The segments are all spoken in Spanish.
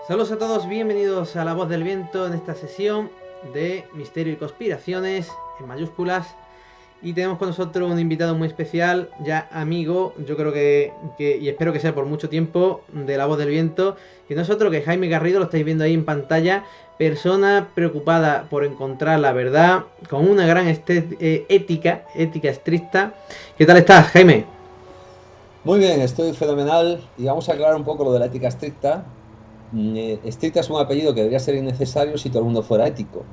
Saludos a todos, bienvenidos a La Voz del Viento en esta sesión de Misterio y Conspiraciones en mayúsculas. Y tenemos con nosotros un invitado muy especial, ya amigo, yo creo que y espero que sea por mucho tiempo, de La Voz del Viento, que no es otro que Jaime Garrido, lo estáis viendo ahí en pantalla, persona preocupada por encontrar la verdad, con una gran ética estricta. ¿Qué tal estás, Jaime? Muy bien, estoy fenomenal y vamos a aclarar un poco lo de la ética estricta. Estricta es un apellido que debería ser innecesario si todo el mundo fuera ético,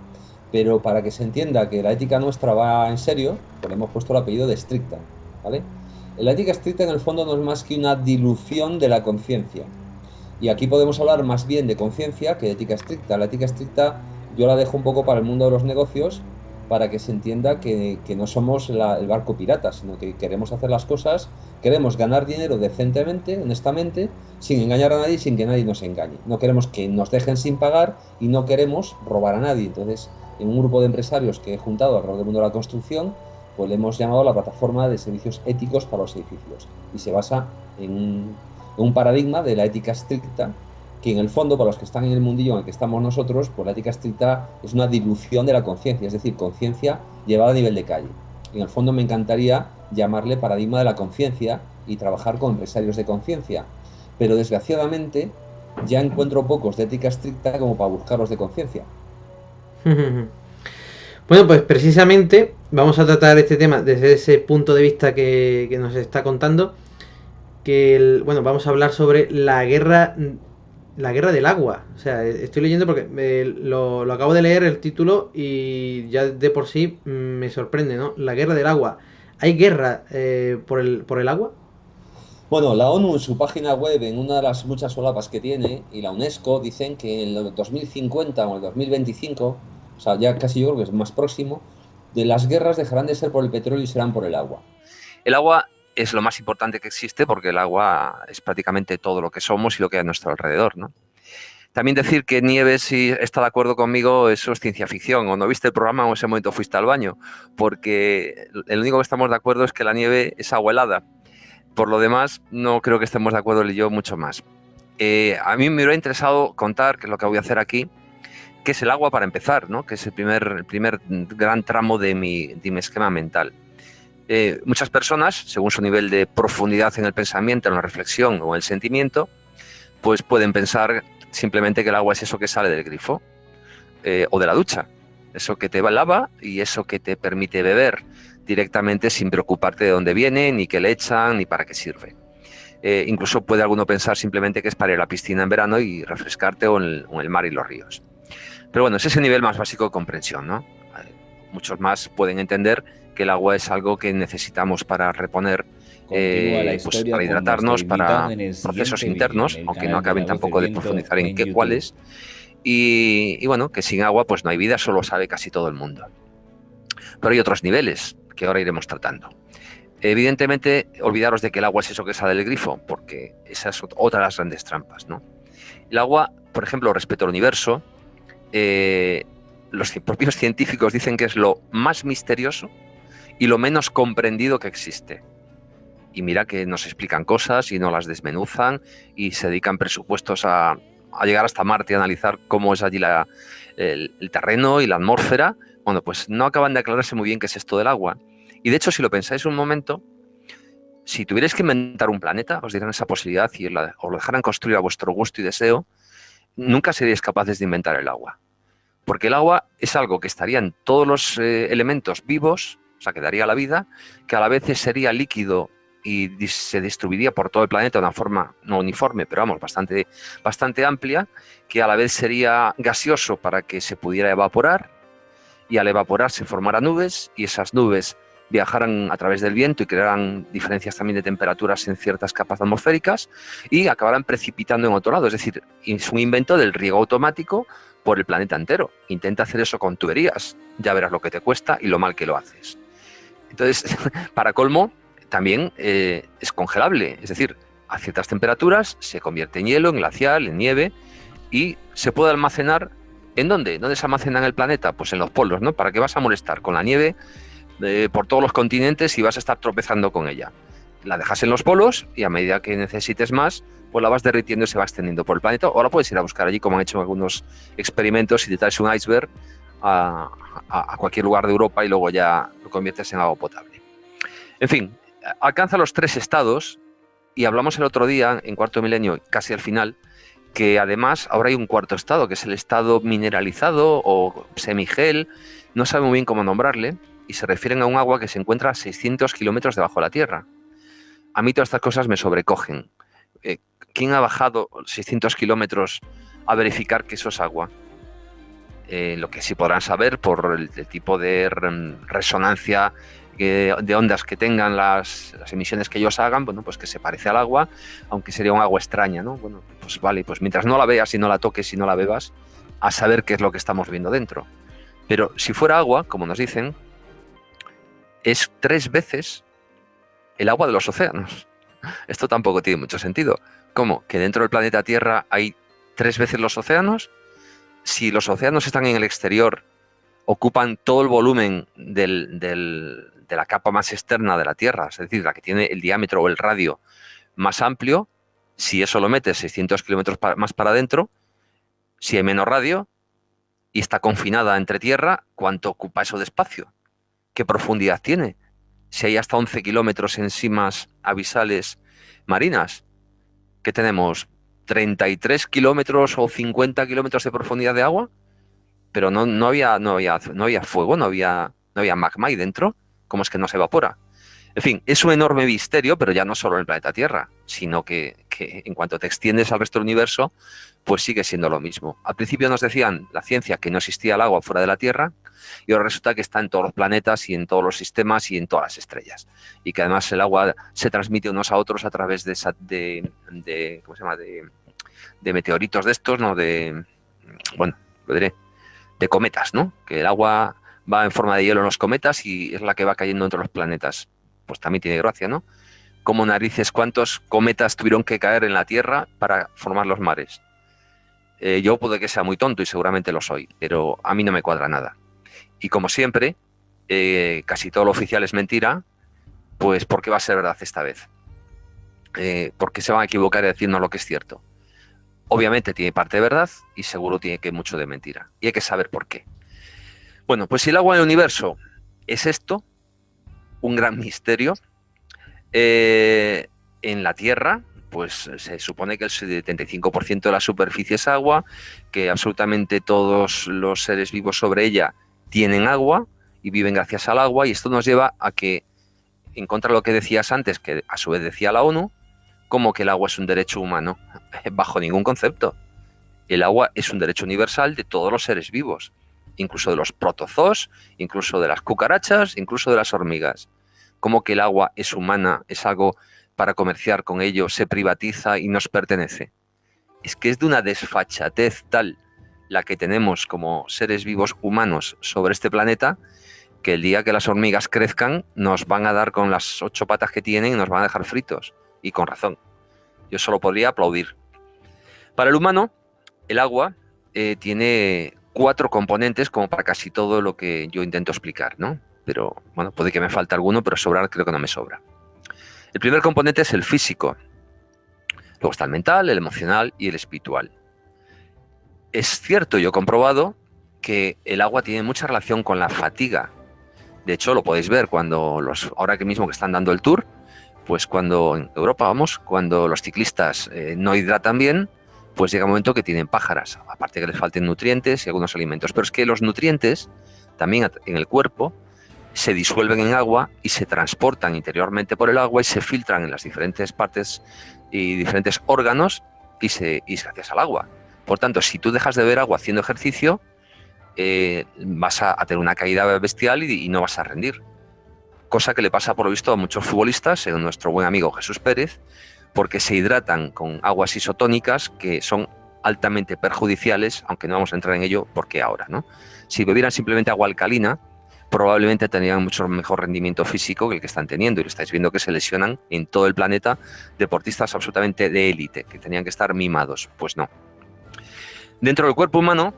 pero para que se entienda que la ética nuestra va en serio, pues le hemos puesto el apellido de estricta, ¿vale? La ética estricta en el fondo no es más que una dilución de la conciencia. Y aquí podemos hablar más bien de conciencia que de ética estricta. La ética estricta yo la dejo un poco para el mundo de los negocios, para que se entienda que no somos el barco pirata, sino que queremos hacer las cosas, queremos ganar dinero decentemente, honestamente, sin engañar a nadie, sin que nadie nos engañe. No queremos que nos dejen sin pagar y no queremos robar a nadie. Entonces, en un grupo de empresarios que he juntado alrededor del mundo de la construcción, pues le hemos llamado la plataforma de servicios éticos para los edificios. Y se basa en un paradigma de la ética estricta, que en el fondo, para los que están en el mundillo en el que estamos nosotros, pues la ética estricta es una dilución de la conciencia, es decir, conciencia llevada a nivel de calle. En el fondo me encantaría llamarle paradigma de la conciencia y trabajar con empresarios de conciencia, pero desgraciadamente ya encuentro pocos de ética estricta como para buscarlos de conciencia. Bueno, pues precisamente vamos a tratar este tema desde ese punto de vista que nos está contando. Bueno, vamos a hablar sobre la guerra del agua. O sea, estoy leyendo porque lo acabo de leer el título y ya de por sí me sorprende, ¿no? La guerra del agua. ¿Hay guerra por el agua? Bueno, la ONU en su página web, en una de las muchas solapas que tiene, y la UNESCO dicen que en el 2050 o el 2025, o sea, ya casi yo creo que es más próximo, de las guerras dejarán de ser por el petróleo y serán por el agua. El agua es lo más importante que existe porque el agua es prácticamente todo lo que somos y lo que hay a nuestro alrededor, ¿no? También decir que Nieves, si está de acuerdo conmigo, eso es ciencia ficción. O no viste el programa o en ese momento fuiste al baño. Porque el único que estamos de acuerdo es que la nieve es agua helada. Por lo demás, no creo que estemos de acuerdo él y yo mucho más. A mí me hubiera interesado contar, que es lo que voy a hacer aquí, qué es el agua para empezar, ¿no? Que es el primer gran tramo de mi esquema mental. Muchas personas, según su nivel de profundidad en el pensamiento, en la reflexión o en el sentimiento, pues pueden pensar simplemente que el agua es eso que sale del grifo o de la ducha, eso que te lava y eso que te permite beber directamente sin preocuparte de dónde viene, ni qué le echan, ni para qué sirve. Incluso puede alguno pensar simplemente que es para ir a la piscina en verano y refrescarte o en el mar y los ríos. Pero bueno, ese es el nivel más básico de comprensión, ¿no? Muchos más pueden entender que el agua es algo que necesitamos para reponer, Continúa la pues historia para con nuestro hidratarnos, invitado para en el procesos siguiente vídeo en internos, el aunque no canal de La acaben Voz del tampoco de Viento profundizar en en qué YouTube. cuáles. Y bueno, que sin agua pues no hay vida, eso lo sabe casi todo el mundo. Pero hay otros niveles que ahora iremos tratando. Evidentemente, olvidaros de que el agua es eso que sale del grifo, porque esa es otra de las grandes trampas, ¿no? El agua, por ejemplo, respecto al universo, los propios científicos dicen que es lo más misterioso y lo menos comprendido que existe. Y mira que nos explican cosas y no las desmenuzan y se dedican presupuestos a llegar hasta Marte y analizar cómo es allí el terreno y la atmósfera. Bueno, pues no acaban de aclararse muy bien qué es esto del agua. Y de hecho, si lo pensáis un momento, si tuvierais que inventar un planeta, os dieran esa posibilidad y os lo dejaran construir a vuestro gusto y deseo, nunca seríais capaces de inventar el agua. Porque el agua es algo que estaría en todos los elementos vivos, o sea, que daría la vida, que a la vez sería líquido y se distribuiría por todo el planeta de una forma no uniforme, pero vamos, bastante amplia, que a la vez sería gaseoso para que se pudiera evaporar y al evaporar se formaran nubes y esas nubes viajaran a través del viento y crearan diferencias también de temperaturas en ciertas capas atmosféricas y acabaran precipitando en otro lado. Es decir, es un invento del riego automático por el planeta entero. Intenta hacer eso con tuberías, ya verás lo que te cuesta y lo mal que lo haces. Entonces, para colmo, también es congelable, es decir, a ciertas temperaturas se convierte en hielo, en glacial, en nieve y se puede almacenar. ¿En dónde? ¿Dónde se almacena en el planeta? Pues en los polos, ¿no? ¿Para qué vas a molestar con la nieve por todos los continentes y vas a estar tropezando con ella? la dejas en los polos y a medida que necesites más, pues la vas derritiendo y se va extendiendo por el planeta. O la puedes ir a buscar allí, como han hecho algunos experimentos, y te traes un iceberg a cualquier lugar de Europa y luego ya lo conviertes en agua potable. En fin, alcanza los 3 estados, y hablamos el otro día, en Cuarto Milenio, casi al final, que además ahora hay un cuarto estado, que es el estado mineralizado o semigel, no sabe muy bien cómo nombrarle, y se refieren a un agua que se encuentra a 600 kilómetros debajo de la Tierra. A mí todas estas cosas me sobrecogen. ¿Quién ha bajado 600 kilómetros a verificar que eso es agua? Lo que sí podrán saber por el tipo de resonancia de ondas que tengan las emisiones que ellos hagan, bueno, pues que se parece al agua, aunque sería un agua extraña, ¿no? Bueno, pues vale, pues mientras no la veas y no la toques y no la bebas, a saber qué es lo que estamos viendo dentro. Pero si fuera agua, como nos dicen, es 3 veces el agua de los océanos. Esto tampoco tiene mucho sentido. ¿Cómo? ¿Que dentro del planeta Tierra hay 3 veces los océanos? Si los océanos están en el exterior, ocupan todo el volumen de la capa más externa de la Tierra, es decir, la que tiene el diámetro o el radio más amplio. Si eso lo metes 600 kilómetros más para adentro, si hay menos radio y está confinada entre tierra, ¿cuánto ocupa eso de espacio? ¿Qué profundidad tiene? Si hay hasta 11 kilómetros en simas abisales marinas, ¿qué tenemos? ¿33 kilómetros o 50 kilómetros de profundidad de agua? Pero no había fuego, no había magma ahí dentro. ¿Cómo es que no se evapora? En fin, es un enorme misterio, pero ya no solo en el planeta Tierra, sino que en cuanto te extiendes al resto del universo, pues sigue siendo lo mismo. Al principio nos decían la ciencia que no existía el agua fuera de la Tierra, y ahora resulta que está en todos los planetas y en todos los sistemas y en todas las estrellas. Y que además el agua se transmite unos a otros a través ¿cómo se llama? De meteoritos de estos, ¿no? Bueno, lo diré, de cometas, ¿no? Que el agua va en forma de hielo en los cometas y es la que va cayendo entre los planetas. Pues también tiene gracia, ¿no? Como narices, ¿cuántos cometas tuvieron que caer en la Tierra para formar los mares? Yo puede que sea muy tonto y seguramente lo soy, pero a mí no me cuadra nada. Y como siempre, casi todo lo oficial es mentira, pues ¿por qué va a ser verdad esta vez? ¿Por qué se van a equivocar y decirnos lo que es cierto? Obviamente tiene parte de verdad y seguro tiene que mucho de mentira. Y hay que saber por qué. Bueno, pues si el agua en el universo es esto, un gran misterio, en la Tierra, pues se supone que el 75% de la superficie es agua, que absolutamente todos los seres vivos sobre ella tienen agua y viven gracias al agua, y esto nos lleva a que, en contra de lo que decías antes, que a su vez decía la ONU, como que el agua es un derecho humano. Bajo ningún concepto. El agua es un derecho universal de todos los seres vivos, incluso de los protozoos, incluso de las cucarachas, incluso de las hormigas. Como que el agua es humana, es algo para comerciar con ello, se privatiza y nos pertenece. Es que es de una desfachatez tal la que tenemos como seres vivos humanos sobre este planeta, que el día que las hormigas crezcan nos van a dar con las 8 patas que tienen y nos van a dejar fritos. Y con razón. Yo solo podría aplaudir. Para el humano, el agua tiene 4 componentes, como para casi todo lo que yo intento explicar, ¿no? Pero, bueno, puede que me falte alguno, pero sobrar creo que no me sobra. El primer componente es el físico. Luego está el mental, el emocional y el espiritual. Es cierto, yo he comprobado que el agua tiene mucha relación con la fatiga. De hecho, lo podéis ver cuando ahora que mismo que están dando el tour, pues cuando en Europa, cuando los ciclistas no hidratan bien, pues llega un momento que tienen pájaras, aparte que les falten nutrientes y algunos alimentos. Pero es que los nutrientes también en el cuerpo se disuelven en agua y se transportan interiormente por el agua y se filtran en las diferentes partes y diferentes órganos y gracias al agua. Por tanto, si tú dejas de beber agua haciendo ejercicio, vas a tener una caída bestial y no vas a rendir. Cosa que le pasa, por lo visto, a muchos futbolistas, según nuestro buen amigo Jesús Pérez, porque se hidratan con aguas isotónicas que son altamente perjudiciales, aunque no vamos a entrar en ello porque ahora, ¿no? Si bebieran simplemente agua alcalina, probablemente tendrían mucho mejor rendimiento físico que el que están teniendo, y lo estáis viendo que se lesionan en todo el planeta deportistas absolutamente de élite, que tenían que estar mimados. Pues no. Dentro del cuerpo humano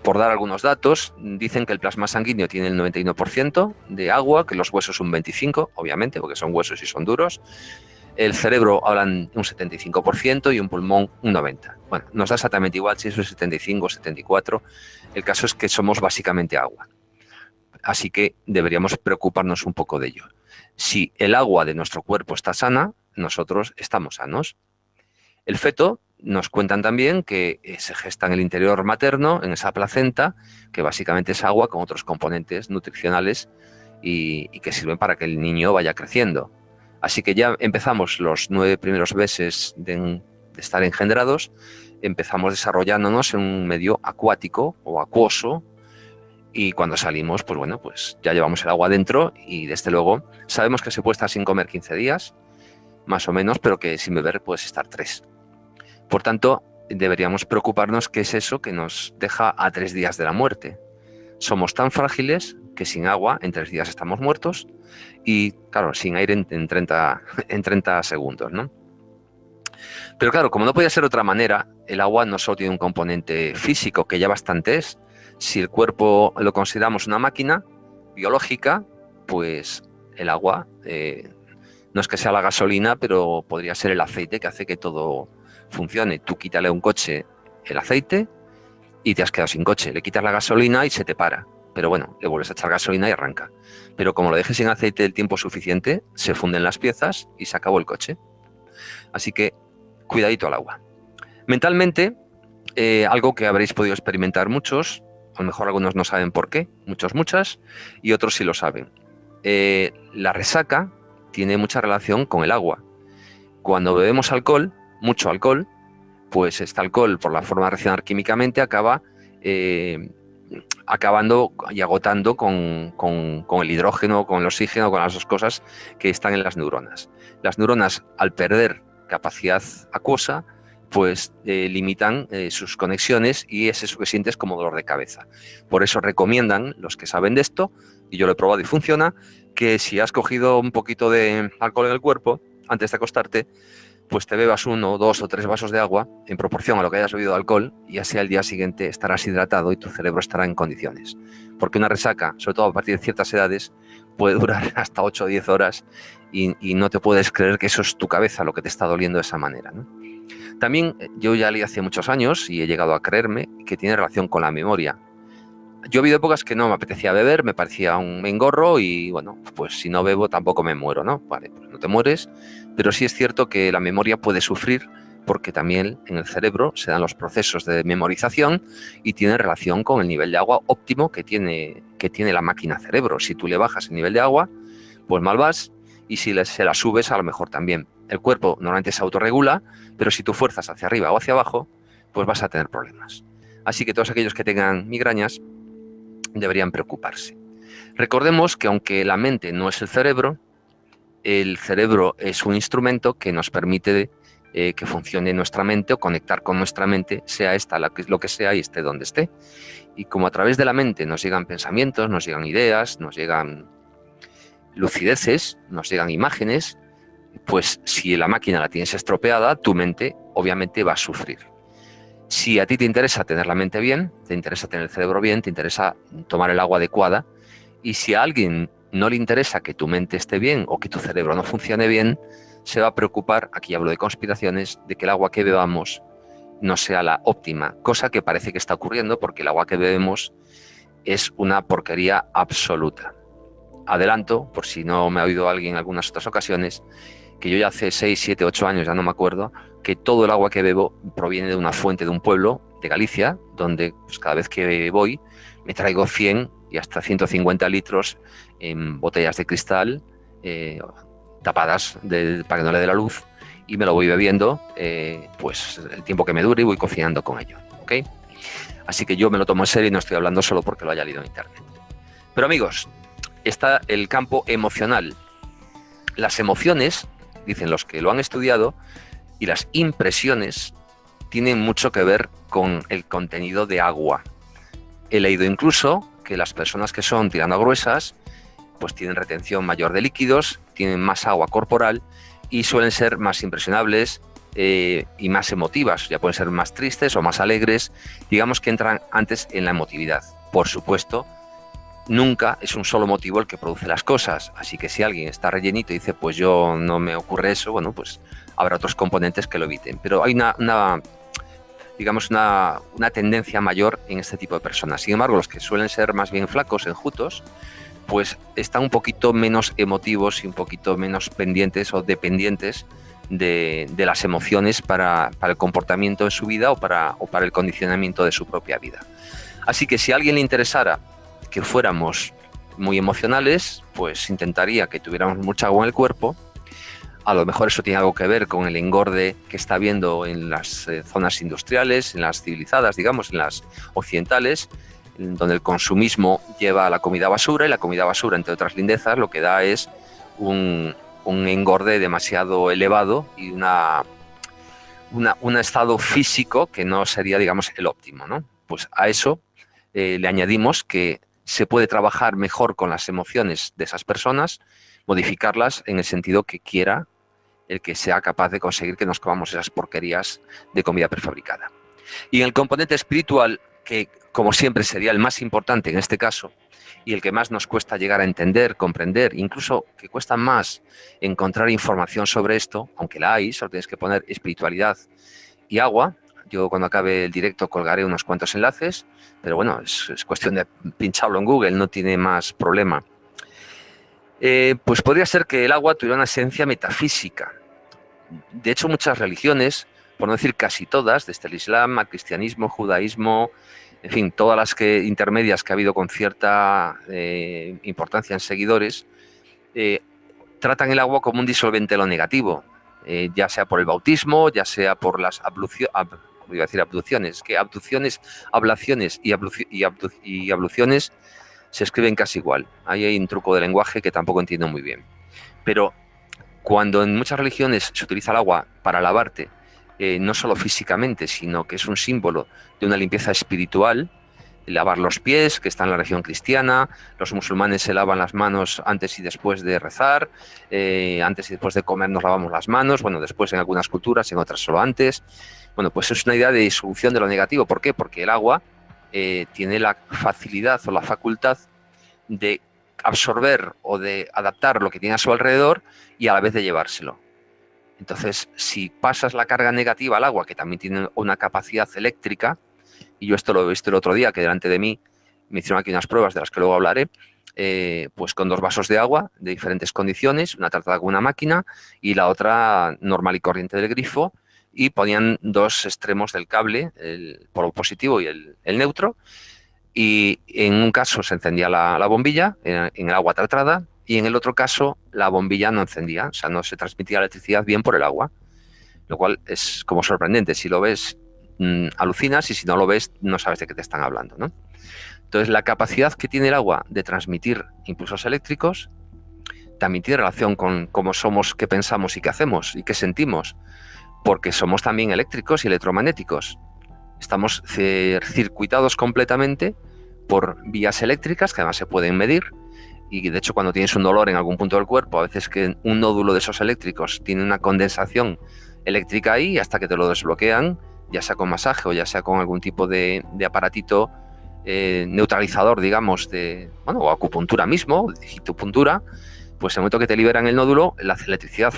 por dar algunos datos, dicen que el plasma sanguíneo tiene el 91% de agua, que los huesos un 25%, obviamente, porque son huesos y son duros. El cerebro hablan un 75% y un pulmón un 90%. Bueno, nos da exactamente igual si es un 75 o 74%. El caso es que somos básicamente agua. Así que deberíamos preocuparnos un poco de ello. Si el agua de nuestro cuerpo está sana, nosotros estamos sanos. El feto, nos cuentan también que se gesta en el interior materno, en esa placenta, que básicamente es agua con otros componentes nutricionales y que sirven para que el niño vaya creciendo. Así que ya empezamos los 9 primeros meses de estar engendrados, empezamos desarrollándonos en un medio acuático o acuoso, y cuando salimos, pues bueno, pues ya llevamos el agua dentro y desde luego sabemos que se puede estar sin comer 15 días, más o menos, pero que sin beber puedes estar 3. Por tanto, deberíamos preocuparnos qué es eso que nos deja a 3 días de la muerte. Somos tan frágiles que sin agua en 3 días estamos muertos y, claro, sin aire en 30 segundos, ¿no? Pero claro, como no podía ser de otra manera, el agua no solo tiene un componente físico, que ya bastante es. Si el cuerpo lo consideramos una máquina biológica, pues el agua no es que sea la gasolina, pero podría ser el aceite que hace que todo funcione. Tú quítale a un coche el aceite y te has quedado sin coche. Le quitas la gasolina y se te para. Pero bueno, le vuelves a echar gasolina y arranca. Pero como lo dejes sin aceite el tiempo suficiente, se funden las piezas y se acabó el coche. Así que cuidadito al agua. Mentalmente, algo que habréis podido experimentar muchos, a lo mejor algunos no saben por qué, muchas, y otros sí lo saben. La resaca tiene mucha relación con el agua. Cuando bebemos alcohol, mucho alcohol, pues este alcohol, por la forma de reaccionar químicamente, acaba acabando y agotando con el hidrógeno, con el oxígeno, con las dos cosas que están en las neuronas. Las neuronas, al perder capacidad acuosa, pues limitan sus conexiones y es eso que sientes como dolor de cabeza. Por eso recomiendan, los que saben de esto, y yo lo he probado y funciona, que si has cogido un poquito de alcohol en el cuerpo, antes de acostarte, pues te bebas 1, 2 o 3 vasos de agua en proporción a lo que hayas bebido de alcohol y así al día siguiente estarás hidratado y tu cerebro estará en condiciones. Porque una resaca, sobre todo a partir de ciertas edades, puede durar hasta 8 o 10 horas y no te puedes creer que eso es tu cabeza lo que te está doliendo de esa manera, ¿no? También yo ya leí hace muchos años y he llegado a creerme que tiene relación con la memoria. Yo he habido épocas que no me apetecía beber, me parecía un engorro y bueno, pues si no bebo tampoco me muero, ¿no? Vale, pues no te mueres, pero sí es cierto que la memoria puede sufrir porque también en el cerebro se dan los procesos de memorización y tiene relación con el nivel de agua óptimo que tiene la máquina cerebro. Si tú le bajas el nivel de agua, pues mal vas, y si se la subes a lo mejor también. El cuerpo normalmente se autorregula, pero si tú fuerzas hacia arriba o hacia abajo, pues vas a tener problemas. Así que todos aquellos que tengan migrañas deberían preocuparse. Recordemos que aunque la mente no es el cerebro es un instrumento que nos permite que funcione nuestra mente o conectar con nuestra mente, sea esta lo que sea y esté donde esté. Y como a través de la mente nos llegan pensamientos, nos llegan ideas, nos llegan lucideces, nos llegan imágenes, pues si la máquina la tienes estropeada, tu mente obviamente va a sufrir. Si a ti te interesa tener la mente bien, te interesa tener el cerebro bien, te interesa tomar el agua adecuada, y si a alguien no le interesa que tu mente esté bien o que tu cerebro no funcione bien, se va a preocupar, aquí hablo de conspiraciones, de que el agua que bebamos no sea la óptima, cosa que parece que está ocurriendo porque el agua que bebemos es una porquería absoluta. Adelanto, por si no me ha oído alguien en algunas otras ocasiones, que yo ya hace 6, 7, 8 años, ya no me acuerdo, que todo el agua que bebo proviene de una fuente de un pueblo de Galicia, donde pues, cada vez que voy me traigo 100 y hasta 150 litros en botellas de cristal tapadas para que no le dé la luz, y me lo voy bebiendo pues el tiempo que me dure y voy cocinando con ello, ¿ok? Así que yo me lo tomo en serio y no estoy hablando solo porque lo haya leído en internet. Pero amigos, está el campo emocional. Las emociones, dicen los que lo han estudiado, y las impresiones tienen mucho que ver con el contenido de agua. He leído incluso que las personas que son tirando a gruesas pues tienen retención mayor de líquidos, tienen más agua corporal y suelen ser más impresionables, y más emotivas, ya pueden ser más tristes o más alegres, digamos que entran antes en la emotividad. Por supuesto, nunca es un solo motivo el que produce las cosas, así que si alguien está rellenito y dice, pues yo no me ocurre eso, bueno, pues habrá otros componentes que lo eviten. Pero hay digamos, una tendencia mayor en este tipo de personas. Sin embargo, los que suelen ser más bien flacos, enjutos, pues están un poquito menos emotivos y un poquito menos pendientes o dependientes de las emociones para el comportamiento en su vida o para el condicionamiento de su propia vida. Así que si a alguien le interesara que fuéramos muy emocionales, pues intentaría que tuviéramos mucha agua en el cuerpo. A lo mejor eso tiene algo que ver con el engorde que está habiendo en las zonas industriales, en las civilizadas, digamos, en las occidentales, donde el consumismo lleva a la comida basura, y la comida basura, entre otras lindezas, lo que da es un engorde demasiado elevado y un estado físico que no sería, digamos, el óptimo, ¿no? Pues a eso le añadimos que se puede trabajar mejor con las emociones de esas personas, modificarlas en el sentido que quiera el que sea capaz de conseguir que nos comamos esas porquerías de comida prefabricada. Y en el componente espiritual, que como siempre sería el más importante en este caso, y el que más nos cuesta llegar a entender, comprender, incluso que cuesta más encontrar información sobre esto, aunque la hay, solo tienes que poner espiritualidad y agua. Yo cuando acabe el directo colgaré unos cuantos enlaces, pero bueno, es cuestión de pincharlo en Google, no tiene más problema. Pues podría ser que el agua tuviera una esencia metafísica. De hecho, muchas religiones, por no decir casi todas, desde el Islam al cristianismo, judaísmo, en fin, todas las intermedias que ha habido con cierta importancia en seguidores, tratan el agua como un disolvente de lo negativo, ya sea por el bautismo, ya sea por las abluciones, que abluciones, ablaciones y abluciones se escriben casi igual. Ahí hay un truco de lenguaje que tampoco entiendo muy bien. Pero cuando en muchas religiones se utiliza el agua para lavarte, no solo físicamente, sino que es un símbolo de una limpieza espiritual, lavar los pies, que está en la religión cristiana, los musulmanes se lavan las manos antes y después de rezar, antes y después de comer nos lavamos las manos, bueno, después en algunas culturas, en otras solo antes. Bueno, pues es una idea de disolución de lo negativo. ¿Por qué? Porque el agua tiene la facilidad o la facultad de absorber o de adaptar lo que tiene a su alrededor y a la vez de llevárselo. Entonces, si pasas la carga negativa al agua, que también tiene una capacidad eléctrica, y yo esto lo he visto el otro día, que delante de mí me hicieron aquí unas pruebas de las que luego hablaré, pues con 2 vasos de agua de diferentes condiciones, una tratada con una máquina y la otra normal y corriente del grifo, y ponían 2 extremos del cable, el polo positivo y el neutro, y en un caso se encendía la bombilla en el agua tratada, y en el otro caso la bombilla no encendía, o sea, no se transmitía electricidad bien por el agua, lo cual es como sorprendente. Si lo ves, alucinas, y si no lo ves, no sabes de qué te están hablando, ¿no? Entonces, la capacidad que tiene el agua de transmitir impulsos eléctricos también tiene relación con cómo somos, qué pensamos y qué hacemos y qué sentimos, porque somos también eléctricos y electromagnéticos. Estamos circuitados completamente por vías eléctricas que además se pueden medir, y de hecho cuando tienes un dolor en algún punto del cuerpo, a veces que un nódulo de esos eléctricos tiene una condensación eléctrica ahí, hasta que te lo desbloquean, ya sea con masaje o ya sea con algún tipo de aparatito neutralizador, digamos, o acupuntura mismo, digitopuntura, pues en el momento que te liberan el nódulo, la electricidad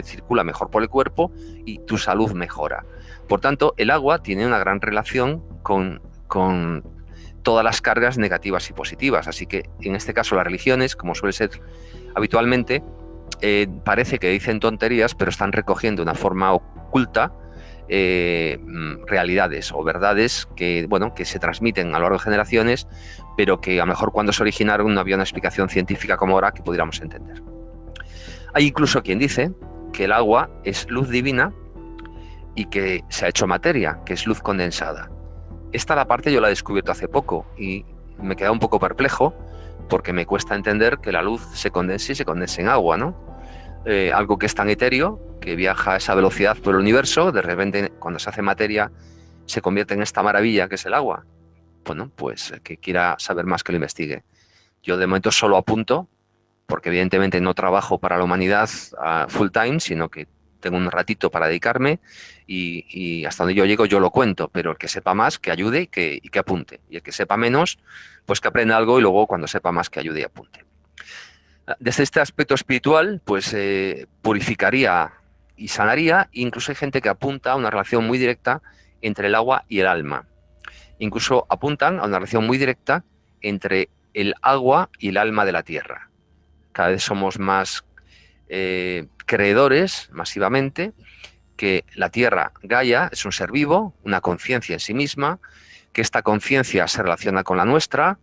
circula mejor por el cuerpo y tu salud mejora. Por tanto, el agua tiene una gran relación con todas las cargas negativas y positivas. Así que, en este caso, las religiones, como suele ser habitualmente, parece que dicen tonterías, pero están recogiendo de una forma oculta realidades o verdades que se transmiten a lo largo de generaciones, pero que a lo mejor cuando se originaron no había una explicación científica como ahora que pudiéramos entender. Hay incluso quien dice que el agua es luz divina y que se ha hecho materia, que es luz condensada. Esta parte yo la he descubierto hace poco y me queda un poco perplejo, porque me cuesta entender que la luz se condense y se condense en agua, ¿no? Algo que es tan etéreo, que viaja a esa velocidad por el universo, de repente cuando se hace materia se convierte en esta maravilla que es el agua. Bueno, pues que quiera saber más, que lo investigue. Yo de momento solo apunto, porque evidentemente no trabajo para la humanidad full time, sino que tengo un ratito para dedicarme y hasta donde yo llego yo lo cuento, pero el que sepa más que ayude y que apunte. Y el que sepa menos, pues que aprenda algo y luego cuando sepa más que ayude y apunte. Desde este aspecto espiritual, pues purificaría y sanaría. Incluso hay gente que apunta a una relación muy directa entre el agua y el alma. Incluso apuntan a una relación muy directa entre el agua y el alma de la tierra. Cada vez somos más creedores masivamente que la tierra, Gaia, es un ser vivo, una conciencia en sí misma, que esta conciencia se relaciona con la nuestra,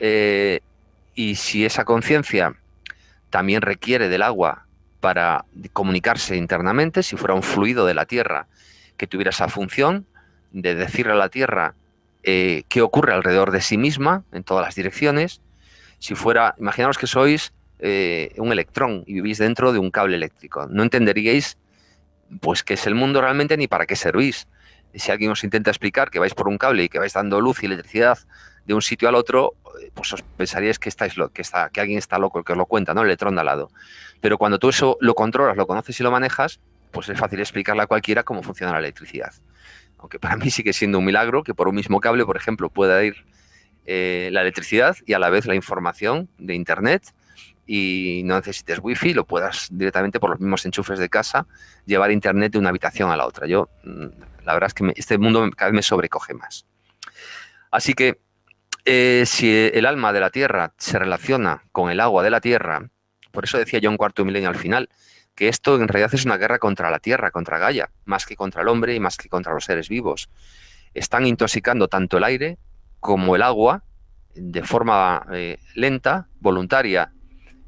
y si esa conciencia también requiere del agua para comunicarse internamente, si fuera un fluido de la tierra que tuviera esa función de decirle a la tierra qué ocurre alrededor de sí misma en todas las direcciones. Si fuera, imaginaos que sois un electrón y vivís dentro de un cable eléctrico, no entenderíais pues qué es el mundo realmente ni para qué servís. Si alguien os intenta explicar que vais por un cable y que vais dando luz y electricidad de un sitio al otro, pues os pensaríais que que alguien está loco el que os lo cuenta, ¿no? El electrón de al lado. Pero cuando tú eso lo controlas, lo conoces y lo manejas, pues es fácil explicarle a cualquiera cómo funciona la electricidad. Aunque para mí sigue siendo un milagro que por un mismo cable, por ejemplo, pueda ir la electricidad y a la vez la información de Internet, y no necesites wifi, lo puedas directamente por los mismos enchufes de casa llevar Internet de una habitación a la otra. Yo, la verdad es que este mundo cada vez me sobrecoge más. Así que si el alma de la tierra se relaciona con el agua de la tierra, por eso decía yo en Cuarto Milenio al final, que esto en realidad es una guerra contra la tierra, contra Gaia, más que contra el hombre y más que contra los seres vivos. Están intoxicando tanto el aire como el agua de forma lenta, voluntaria,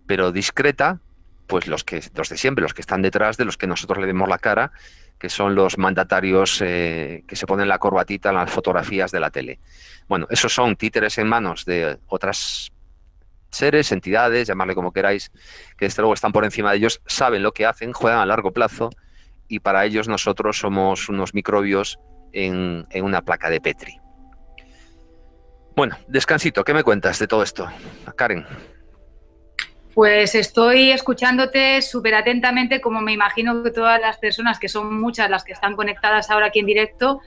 pero discreta, pues los de siempre, los que están detrás de los que nosotros le demos la cara, que son los mandatarios que se ponen la corbatita en las fotografías de la tele. Bueno, esos son títeres en manos de otras seres, entidades, llamarle como queráis, que desde luego están por encima de ellos, saben lo que hacen, juegan a largo plazo, y para ellos nosotros somos unos microbios en una placa de Petri. Bueno, descansito, ¿qué me cuentas de todo esto, Karen? Pues estoy escuchándote súper atentamente, como me imagino que todas las personas, que son muchas las que están conectadas ahora aquí en directo.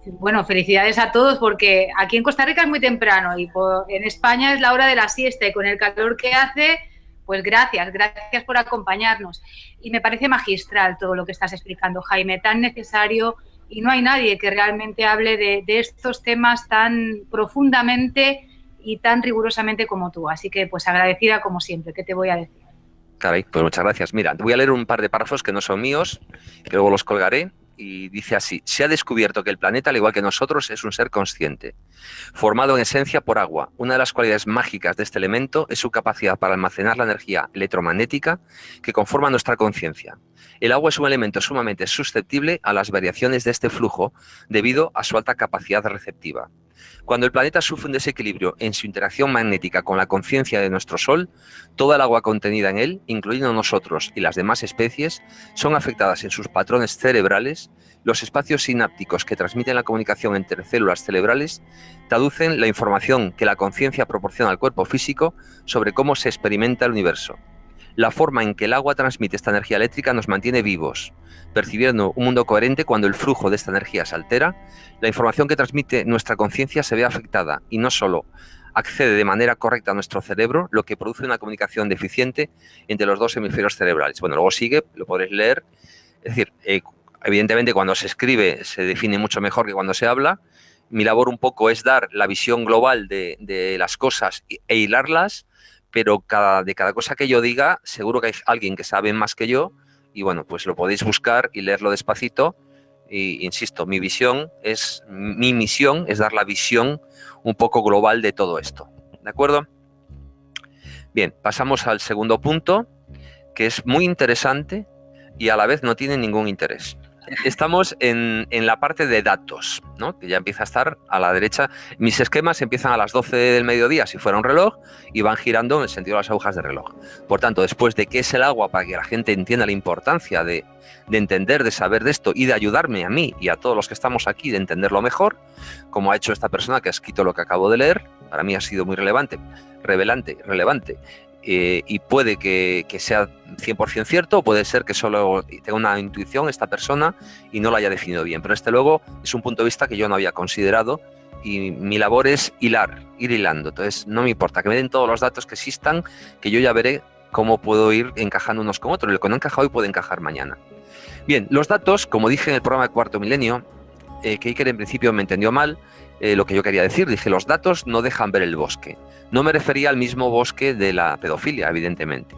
Bueno, felicidades a todos, porque aquí en Costa Rica es muy temprano y en España es la hora de la siesta, y con el calor que hace, pues gracias por acompañarnos. Y me parece magistral todo lo que estás explicando, Jaime, tan necesario, y no hay nadie que realmente hable de estos temas tan profundamente y tan rigurosamente como tú. Así que, pues agradecida como siempre. ¿Qué te voy a decir? Caray, pues muchas gracias. Mira, voy a leer un par de párrafos que no son míos, que luego los colgaré, y dice así: se ha descubierto que el planeta, al igual que nosotros, es un ser consciente, formado en esencia por agua. Una de las cualidades mágicas de este elemento es su capacidad para almacenar la energía electromagnética que conforma nuestra conciencia. El agua es un elemento sumamente susceptible a las variaciones de este flujo debido a su alta capacidad receptiva. Cuando el planeta sufre un desequilibrio en su interacción magnética con la conciencia de nuestro Sol, toda el agua contenida en él, incluyendo nosotros y las demás especies, son afectadas en sus patrones cerebrales. Los espacios sinápticos que transmiten la comunicación entre células cerebrales traducen la información que la conciencia proporciona al cuerpo físico sobre cómo se experimenta el universo. La forma en que el agua transmite esta energía eléctrica nos mantiene vivos, percibiendo un mundo coherente. Cuando el flujo de esta energía se altera, la información que transmite nuestra conciencia se ve afectada y no solo accede de manera correcta a nuestro cerebro, lo que produce una comunicación deficiente entre los dos hemisferios cerebrales. Bueno, luego sigue, lo podréis leer. Es decir, evidentemente cuando se escribe se define mucho mejor que cuando se habla. Mi labor un poco es dar la visión global de las cosas e hilarlas, pero de cada cosa que yo diga, seguro que hay alguien que sabe más que yo, y bueno, pues lo podéis buscar y leerlo despacito. Y insisto, mi misión es dar la visión un poco global de todo esto, ¿de acuerdo? Bien, pasamos al segundo punto, que es muy interesante y a la vez no tiene ningún interés. Estamos en la parte de datos, ¿no? Que ya empieza a estar a la derecha. Mis esquemas empiezan a las 12 del mediodía, si fuera un reloj, y van girando en el sentido de las agujas del reloj. Por tanto, después de qué es el agua, para que la gente entienda la importancia de entender, de saber de esto y de ayudarme a mí y a todos los que estamos aquí de entenderlo mejor, como ha hecho esta persona que ha escrito lo que acabo de leer, para mí ha sido muy relevante, y puede que sea 100% cierto, o puede ser que solo tenga una intuición esta persona y no la haya definido bien. Pero este luego es un punto de vista que yo no había considerado y mi labor es ir hilando. Entonces no me importa que me den todos los datos que existan, que yo ya veré cómo puedo ir encajando unos con otros. Lo que no encaja hoy puede encajar mañana. Bien, los datos, como dije en el programa de Cuarto Milenio, que Iker en principio me entendió mal, lo que yo quería decir, dije, los datos no dejan ver el bosque. No me refería al mismo bosque de la pedofilia, evidentemente.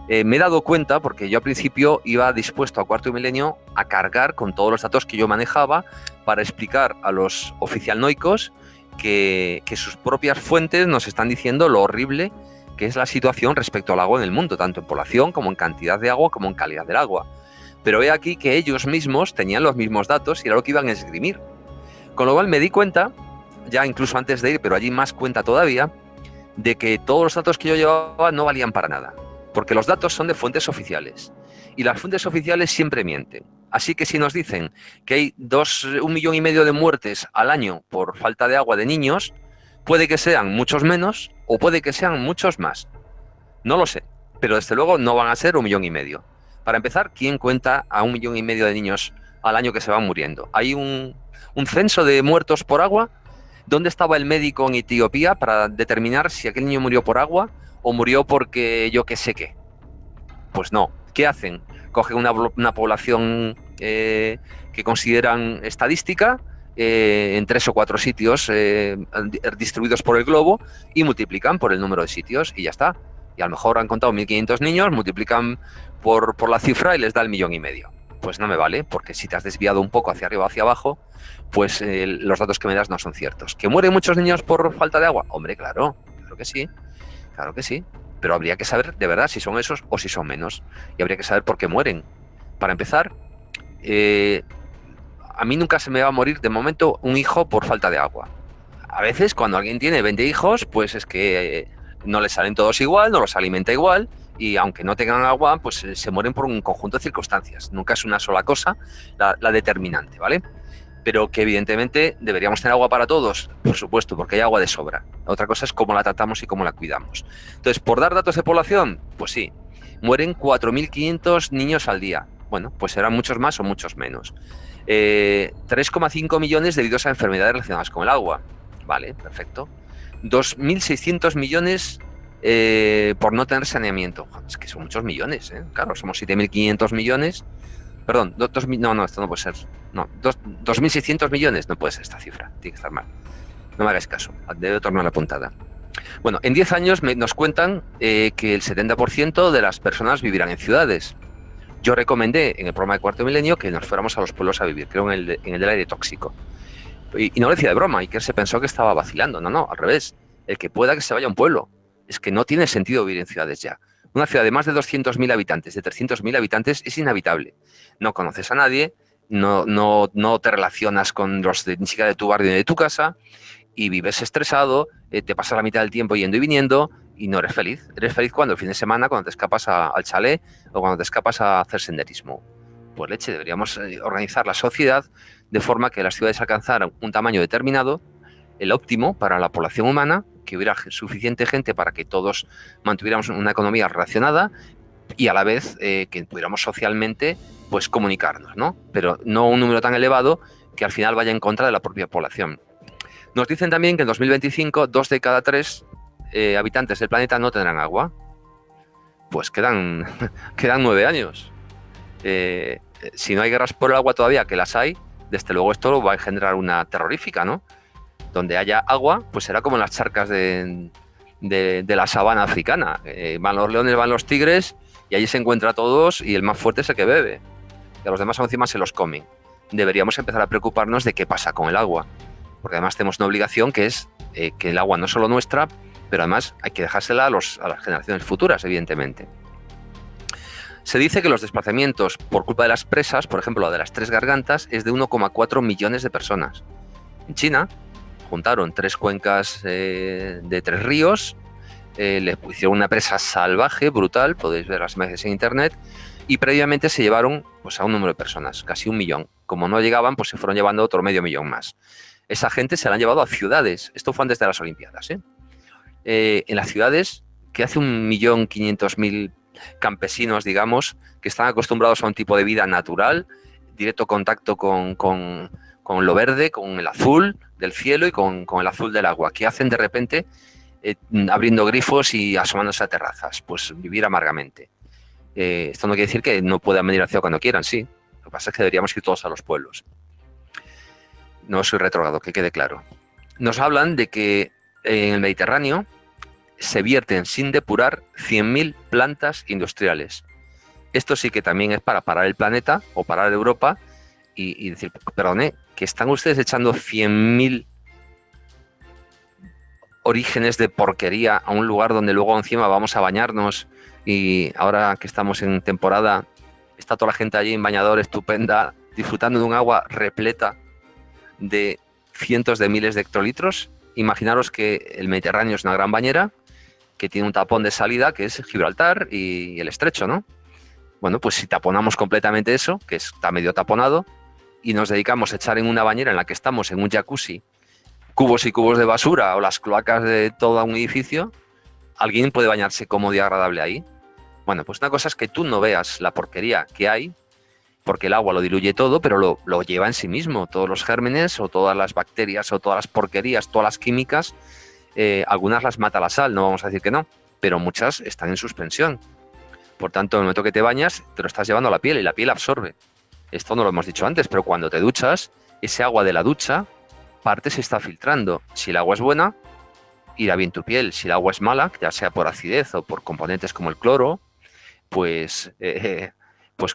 Me he dado cuenta, porque yo al principio iba dispuesto a Cuarto Milenio a cargar con todos los datos que yo manejaba para explicar a los oficialnoicos que sus propias fuentes nos están diciendo lo horrible que es la situación respecto al agua en el mundo, tanto en población como en cantidad de agua como en calidad del agua. Pero he aquí que ellos mismos tenían los mismos datos y era lo que iban a esgrimir. Con lo cual me di cuenta, ya incluso antes de ir, pero allí más cuenta todavía, de que todos los datos que yo llevaba no valían para nada, porque los datos son de fuentes oficiales y las fuentes oficiales siempre mienten. Así que si nos dicen que hay 1,5 millones de muertes al año por falta de agua de niños, puede que sean muchos menos o puede que sean muchos más. No lo sé, pero desde luego no van a ser 1,5 millones. Para empezar, ¿quién cuenta a 1,5 millones de niños al año que se van muriendo? Hay un censo de muertos por agua. ¿Dónde estaba el médico en Etiopía para determinar si aquel niño murió por agua o murió porque yo qué sé qué? Pues no. ¿Qué hacen? Cogen una población que consideran estadística en 3 o 4 sitios distribuidos por el globo y multiplican por el número de sitios y ya está. Y a lo mejor han contado 1.500 niños, multiplican por la cifra y les da 1,5 millones. Pues no me vale, porque si te has desviado un poco hacia arriba o hacia abajo, pues los datos que me das no son ciertos. ¿Que mueren muchos niños por falta de agua? Hombre, claro que sí. Pero habría que saber de verdad si son esos o si son menos. Y habría que saber por qué mueren. Para empezar, a mí nunca se me va a morir de momento un hijo por falta de agua. A veces cuando alguien tiene 20 hijos, pues es que no les salen todos igual, no los alimenta igual, y aunque no tengan agua, pues se mueren por un conjunto de circunstancias. Nunca es una sola cosa la determinante, ¿vale? Pero que evidentemente deberíamos tener agua para todos, por supuesto, porque hay agua de sobra. Otra cosa es cómo la tratamos y cómo la cuidamos. Entonces, por dar datos de población, pues sí, mueren 4.500 niños al día. Bueno, pues serán muchos más o muchos menos. 3,5 millones debido a enfermedades relacionadas con el agua. Vale, perfecto. 2.600 millones por no tener saneamiento. Es que son muchos millones, ¿eh? Claro, somos 7.500 millones. Perdón, no, esto no puede ser. No, 2.600 millones no puede ser esta cifra. Tiene que estar mal. No me hagáis caso. Debe tornar la puntada. Bueno, en 10 años nos cuentan que el 70% de las personas vivirán en ciudades. Yo recomendé en el programa de Cuarto Milenio que nos fuéramos a los pueblos a vivir, creo en el del aire tóxico. Y no lo decía de broma, y que se pensó que estaba vacilando. No, al revés. El que pueda que se vaya a un pueblo. Es que no tiene sentido vivir en ciudades ya. Una ciudad de más de 200.000 habitantes, de 300.000 habitantes, es inhabitable. No conoces a nadie, no te relacionas con los ni siquiera de tu barrio ni de tu casa, y vives estresado, te pasas la mitad del tiempo yendo y viniendo, y no eres feliz. Eres feliz cuando el fin de semana, cuando te escapas al chalet o cuando te escapas a hacer senderismo. Pues leche, deberíamos organizar la sociedad de forma que las ciudades alcanzaran un tamaño determinado, el óptimo para la población humana, que hubiera suficiente gente para que todos mantuviéramos una economía relacionada y a la vez que pudiéramos socialmente pues comunicarnos, ¿no? Pero no un número tan elevado que al final vaya en contra de la propia población. Nos dicen también que en 2025 2 de cada 3 habitantes del planeta no tendrán agua. Pues quedan 9 años. Si no hay guerras por el agua todavía, que las hay, desde luego esto va a generar una terrorífica, ¿no? Donde haya agua, pues será como en las charcas de la sabana africana. Van los leones, van los tigres, y allí se encuentra a todos, y el más fuerte es el que bebe. Y a los demás encima se los comen. Deberíamos empezar a preocuparnos de qué pasa con el agua. Porque además tenemos una obligación que es que el agua no es solo nuestra, pero además hay que dejársela a las generaciones futuras, evidentemente. Se dice que los desplazamientos por culpa de las presas, por ejemplo, la de las 3 gargantas, es de 1,4 millones de personas. En China juntaron 3 cuencas de 3 ríos, le hicieron una presa salvaje, brutal, podéis ver las imágenes en internet, y previamente se llevaron pues, a un número de personas, casi 1 millón. Como no llegaban, pues se fueron llevando otro medio millón más. Esa gente se la han llevado a ciudades. Esto fue antes de las Olimpiadas, En las ciudades ¿qué hace 1.500.000 campesinos, digamos, que están acostumbrados a un tipo de vida natural, directo contacto con lo verde, con el azul del cielo y con el azul del agua? ¿Qué hacen de repente abriendo grifos y asomándose a terrazas? Pues vivir amargamente. Esto no quiere decir que no puedan venir al cielo cuando quieran, sí. Lo que pasa es que deberíamos ir todos a los pueblos. No soy retrógrado, que quede claro. Nos hablan de que en el Mediterráneo se vierten sin depurar 100.000 plantas industriales. Esto sí que también es para parar el planeta o parar Europa y decir, perdone, que están ustedes echando 100.000 orígenes de porquería a un lugar donde luego encima vamos a bañarnos, y ahora que estamos en temporada está toda la gente allí en bañador estupenda, disfrutando de un agua repleta de cientos de miles de hectolitros. Imaginaros que el Mediterráneo es una gran bañera que tiene un tapón de salida que es Gibraltar y el estrecho, ¿no? Bueno, pues si taponamos completamente eso, que está medio taponado, y nos dedicamos a echar en una bañera en la que estamos, en un jacuzzi, cubos y cubos de basura o las cloacas de todo un edificio, ¿alguien puede bañarse cómodo y agradable ahí? Bueno, pues una cosa es que tú no veas la porquería que hay, porque el agua lo diluye todo, pero lo lleva en sí mismo. Todos los gérmenes o todas las bacterias o todas las porquerías, todas las químicas, algunas las mata la sal, no vamos a decir que no, pero muchas están en suspensión. Por tanto, en el momento que te bañas, te lo estás llevando a la piel y la piel absorbe. Esto no lo hemos dicho antes, pero cuando te duchas, ese agua de la ducha, parte se está filtrando. Si el agua es buena, irá bien tu piel. Si el agua es mala, ya sea por acidez o por componentes como el cloro, pues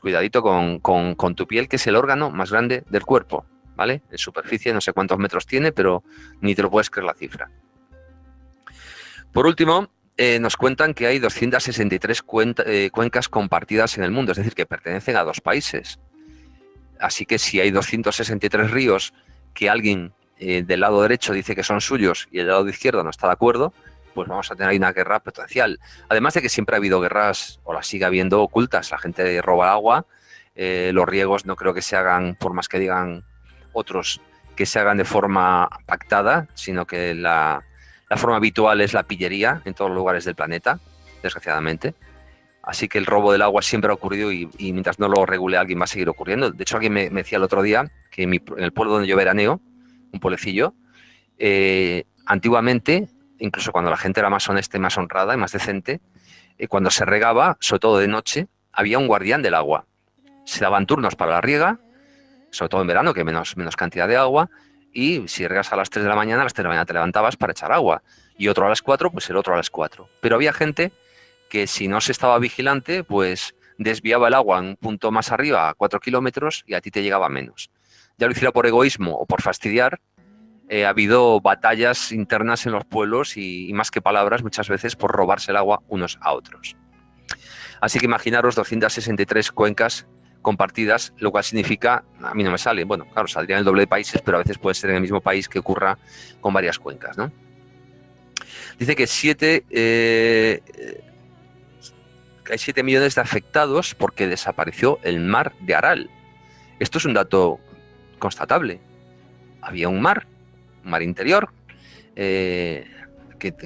cuidadito con tu piel, que es el órgano más grande del cuerpo, ¿vale? En superficie no sé cuántos metros tiene, pero ni te lo puedes creer la cifra. Por último, nos cuentan que hay 263 cuencas compartidas en el mundo, es decir, que pertenecen a 2 países. Así que si hay 263 ríos que alguien del lado derecho dice que son suyos y el lado izquierdo no está de acuerdo, pues vamos a tener ahí una guerra potencial. Además de que siempre ha habido guerras, o las sigue habiendo, ocultas. La gente roba agua, los riegos no creo que se hagan, por más que digan otros, que se hagan de forma pactada, sino que la forma habitual es la pillería en todos los lugares del planeta, desgraciadamente. Así que el robo del agua siempre ha ocurrido y mientras no lo regule alguien va a seguir ocurriendo. De hecho, alguien me decía el otro día que en el pueblo donde yo veraneo, un pueblecillo, antiguamente, incluso cuando la gente era más honesta y más honrada y más decente, cuando se regaba, sobre todo de noche, había un guardián del agua. Se daban turnos para la riega, sobre todo en verano, que hay menos cantidad de agua, y si regas a las 3 de la mañana, a las 3 de la mañana te levantabas para echar agua, y otro a las 4, pues el otro a las 4. Pero había gente que si no se estaba vigilante, pues desviaba el agua en un punto más arriba, a 4 kilómetros, y a ti te llegaba menos. Ya lo hiciera por egoísmo o por fastidiar, ha habido batallas internas en los pueblos y más que palabras, muchas veces por robarse el agua unos a otros. Así que imaginaros 263 cuencas compartidas, lo cual significa, a mí no me sale, bueno, claro, saldrían el doble de países, pero a veces puede ser en el mismo país que ocurra con varias cuencas, ¿no? Dice que hay 7 millones de afectados porque desapareció el mar de Aral. Esto es un dato constatable. Había un mar interior, que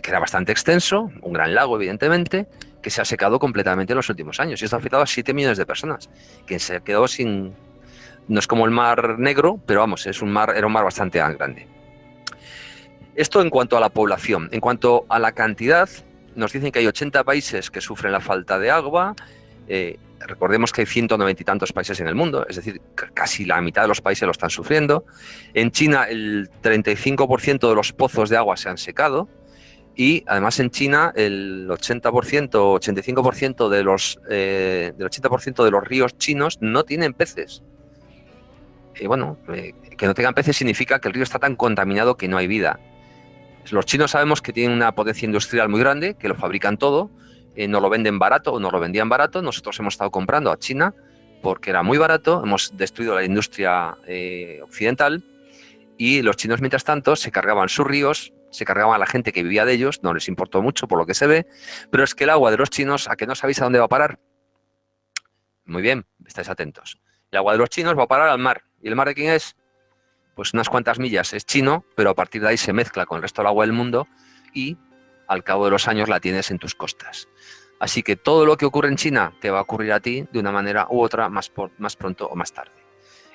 era bastante extenso, un gran lago, evidentemente, que se ha secado completamente en los últimos años. Y esto ha afectado a 7 millones de personas, que se quedó sin... No es como el Mar Negro, pero vamos, era un mar bastante grande. Esto en cuanto a la población. En cuanto a la cantidad, nos dicen que hay 80 países que sufren la falta de agua. Recordemos que hay 190 y tantos países en el mundo, es decir, casi la mitad de los países lo están sufriendo. En China el 35% de los pozos de agua se han secado y además en China el 80%, 85% del 80% de los ríos chinos no tienen peces. Que no tengan peces significa que el río está tan contaminado que no hay vida. Los chinos sabemos que tienen una potencia industrial muy grande, que lo fabrican todo. Nos lo venden barato o nos lo vendían barato. Nosotros hemos estado comprando a China porque era muy barato, hemos destruido la industria occidental y los chinos mientras tanto se cargaban sus ríos, se cargaban a la gente que vivía de ellos, no les importó mucho por lo que se ve, pero es que el agua de los chinos, ¿a que no sabéis a dónde va a parar? Muy bien, estáis atentos. El agua de los chinos va a parar al mar. ¿Y el mar de quién es? Pues unas cuantas millas es chino, pero a partir de ahí se mezcla con el resto del agua del mundo y al cabo de los años la tienes en tus costas. Así que todo lo que ocurre en China te va a ocurrir a ti de una manera u otra, más pronto o más tarde.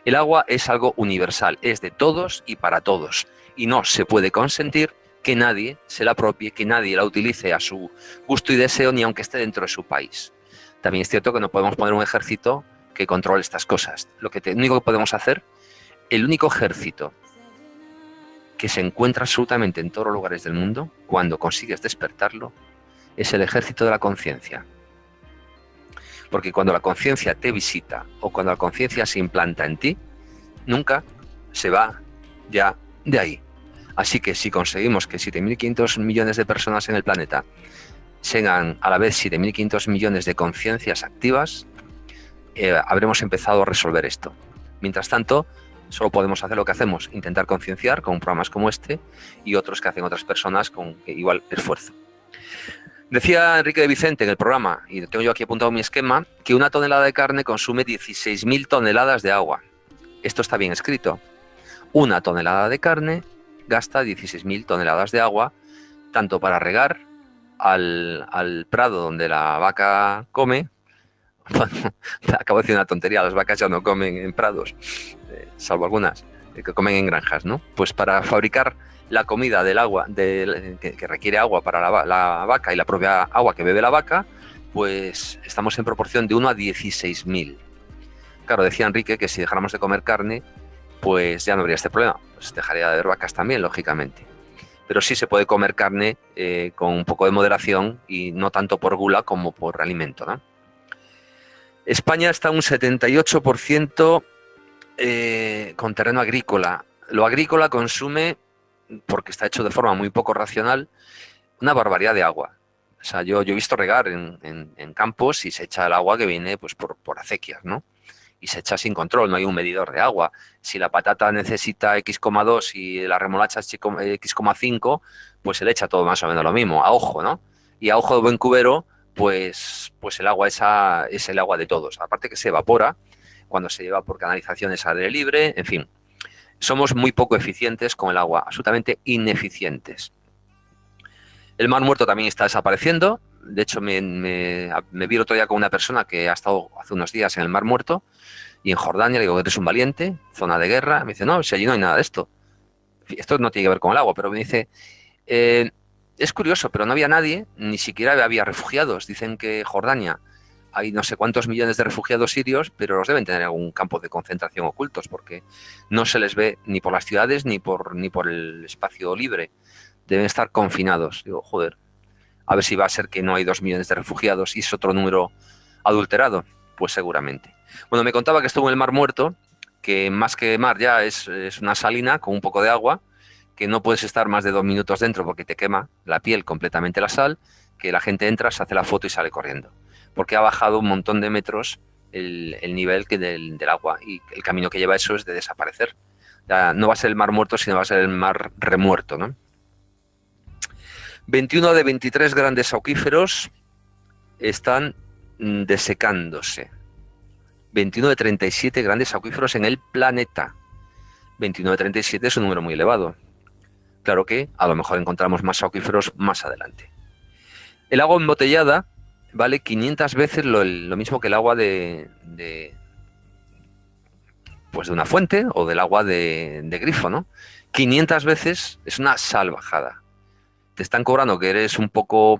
El agua es algo universal, es de todos y para todos. Y no se puede consentir que nadie se la apropie, que nadie la utilice a su gusto y deseo, ni aunque esté dentro de su país. También es cierto que no podemos poner un ejército que controle estas cosas. Lo único que podemos hacer, el único ejército que se encuentra absolutamente en todos los lugares del mundo, cuando consigues despertarlo, es el ejército de la conciencia. Porque cuando la conciencia te visita o cuando la conciencia se implanta en ti, nunca se va ya de ahí. Así que si conseguimos que 7.500 millones de personas en el planeta sean a la vez 7.500 millones de conciencias activas, habremos empezado a resolver esto. Mientras tanto, solo podemos hacer lo que hacemos, intentar concienciar con programas como este y otros que hacen otras personas con igual esfuerzo. Decía Enrique de Vicente en el programa, y tengo yo aquí apuntado mi esquema, que una tonelada de carne consume 16.000 toneladas de agua. Esto está bien escrito. Una tonelada de carne gasta 16.000 toneladas de agua, tanto para regar al prado donde la vaca come. Bueno, acabo de decir una tontería, las vacas ya no comen en prados, salvo algunas que comen en granjas, ¿no? Pues para fabricar la comida del agua que requiere agua para la vaca y la propia agua que bebe la vaca, pues estamos en proporción de 1 a 16.000. Claro, decía Enrique que si dejáramos de comer carne, pues ya no habría este problema, pues dejaría de haber vacas también, lógicamente. Pero sí se puede comer carne con un poco de moderación y no tanto por gula como por alimento, ¿no? España está un 78% con terreno agrícola. Lo agrícola consume, porque está hecho de forma muy poco racional, una barbaridad de agua. O sea, yo he visto regar en campos y se echa el agua que viene pues por acequias, ¿no? Y se echa sin control, no hay un medidor de agua. Si la patata necesita X,2 y la remolacha es X,5, pues se le echa todo más o menos lo mismo, a ojo, ¿no? Y a ojo de buen cubero, pues el agua esa es el agua de todos. Aparte que se evapora cuando se lleva por canalizaciones al aire libre, en fin. Somos muy poco eficientes con el agua, absolutamente ineficientes. El Mar Muerto también está desapareciendo. De hecho, me vi el otro día con una persona que ha estado hace unos días en el Mar Muerto y en Jordania. Le digo, eres un valiente, zona de guerra. Me dice, no, si allí no hay nada de esto. Esto no tiene que ver con el agua, pero me dice, es curioso, pero no había nadie, ni siquiera había refugiados. Dicen que Jordania hay no sé cuántos millones de refugiados sirios, pero los deben tener en algún campo de concentración ocultos, porque no se les ve ni por las ciudades ni por el espacio libre. Deben estar confinados. Digo, joder, a ver si va a ser que no hay 2 millones de refugiados y es otro número adulterado. Pues seguramente. Bueno, me contaba que estuvo en el Mar Muerto, que más que mar ya es una salina con un poco de agua, que no puedes estar más de 2 minutos dentro porque te quema la piel completamente la sal, que la gente entra, se hace la foto y sale corriendo. Porque ha bajado un montón de metros el nivel del agua y el camino que lleva eso es de desaparecer. Ya no va a ser el Mar Muerto, sino va a ser el mar remuerto, ¿no? 21 de 23 grandes acuíferos están desecándose. 21 de 37 grandes acuíferos en el planeta. 21 de 37 es un número muy elevado. Claro que a lo mejor encontramos más acuíferos más adelante. El agua embotellada vale 500 veces lo mismo que el agua de una fuente o del agua de grifo, ¿no? 500 veces es una salvajada. Te están cobrando que eres un poco...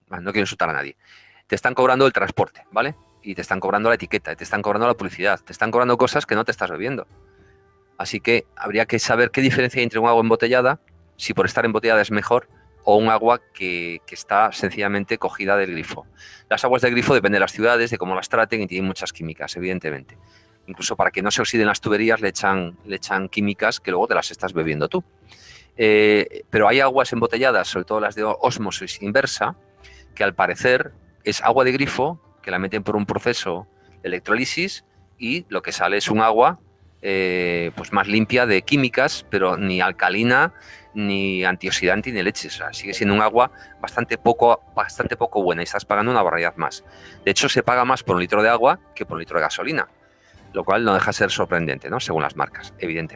No quiero insultar a nadie. Te están cobrando el transporte, ¿vale? Y te están cobrando la etiqueta, te están cobrando la publicidad, te están cobrando cosas que no te estás bebiendo. Así que habría que saber qué diferencia hay entre un agua embotellada, si por estar embotellada es mejor, o un agua que está sencillamente cogida del grifo. Las aguas del grifo dependen de las ciudades, de cómo las traten y tienen muchas químicas, evidentemente. Incluso para que no se oxiden las tuberías le echan químicas que luego te las estás bebiendo tú. Pero hay aguas embotelladas, sobre todo las de ósmosis inversa, que al parecer es agua de grifo, que la meten por un proceso de electrolisis y lo que sale es un agua pues más limpia de químicas, pero ni alcalina, ni antioxidante, ni leche. O sea, sigue siendo un agua bastante poco buena y estás pagando una barbaridad más. De hecho, se paga más por un litro de agua que por un litro de gasolina, lo cual no deja de ser sorprendente, ¿no? Según las marcas, evidentemente.